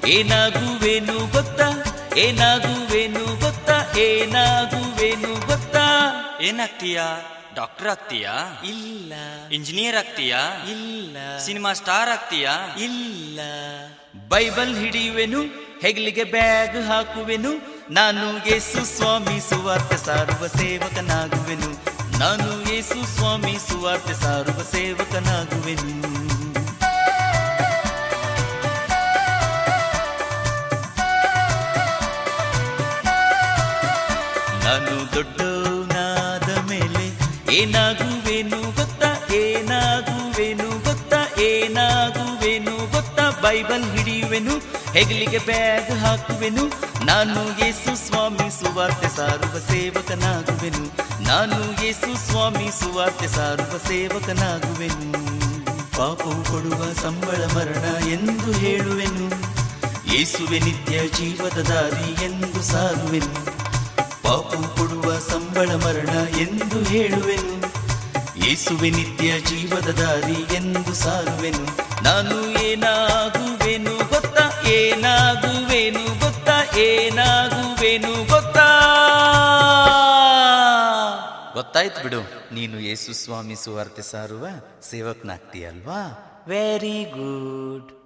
ಏನಾಗುವೆನು ಗೊತ್ತಾ, ಏನಾಗುವೆನು ಗೊತ್ತಾ, ಏನಾಗುವೆನು ಗೊತ್ತಾ. ಏನಾಗ್ತೀಯಾ? ಡಾಕ್ಟರ್ ಆಗ್ತೀಯಾ? ಇಲ್ಲ. ಇಂಜಿನಿಯರ್ ಆಗ್ತೀಯಾ? ಇಲ್ಲ. ಸಿನಿಮಾ ಸ್ಟಾರ್ ಆಗ್ತೀಯಾ? ಇಲ್ಲ. ಬೈಬಲ್ ಹಿಡಿಯುವೆನು, ಹೆಗಲಿಗೆ ಬ್ಯಾಗ್ ಹಾಕುವೆನು, ನಾನು ಯೇಸು ಸ್ವಾಮಿ ಸುವಾರ್ತೆ ಸಾರುವ ಸೇವಕನಾಗುವೆನು, ನಾನು ಯೇಸು ಸ್ವಾಮಿ ಸುವಾರ್ತೆ ಸಾರುವ ಸೇವಕನಾಗುವೆನು. ನಾನು ದೊಡ್ಡವನಾದ ಮೇಲೆ ಏನಾಗುವೆನು ಗೊತ್ತಾ, ಏನಾಗುವೆನು ಗೊತ್ತಾ, ಏನಾಗುವೆನು ಗೊತ್ತಾ. ಬೈಬಲ್ ಹಿಡಿಯುವೆನು, ಹೆಗಲಿಗೆ ಬ್ಯಾಗ್ ಹಾಕುವೆನು, ನಾನು ಯೇಸು ಸ್ವಾಮಿ ಸುವಾರ್ತೆ ಸಾರುವ ಸೇವಕನಾಗುವೆನು, ನಾನು ಯೇಸು ಸ್ವಾಮಿ ಸುವಾರ್ತೆ ಸಾರುವ ಸೇವಕನಾಗುವೆನು. ಪಾಪವು ಕೊಡುವ ಸಂಬಳ ಮರಣ ಎಂದು ಹೇಳುವೆನು, ಯೇಸುವೆ ನಿತ್ಯ ಜೀವದ ದಾರಿ ಎಂದು ಸಾರುವೆನು. ಪಾಪವು ಕೊಡುವ ಸಂಬಳ ಮರಣ ಎಂದು ಹೇಳುವೆನು, ಯೇಸುವೆ ನಿತ್ಯ ಜೀವದ ದಾರಿ ಎಂದು ಸಾರುವೆನು. ನಾನು ಏನಾಗುವೆನು ಗೊತ್ತಾ, ಏನಾಗುವೆನು ಗೊತ್ತಾ, ಏನಾಗುವೆನು ಗೊತ್ತಾ. ಗೊತ್ತಾಯ್ತು ಬಿಡು, ನೀನು ಯೇಸು ಸ್ವಾಮಿ ಸುವಾರ್ತೆ ಸಾರುವ ಸೇವಕನಾಗ್ತೀಯಲ್ವಾ. Very good.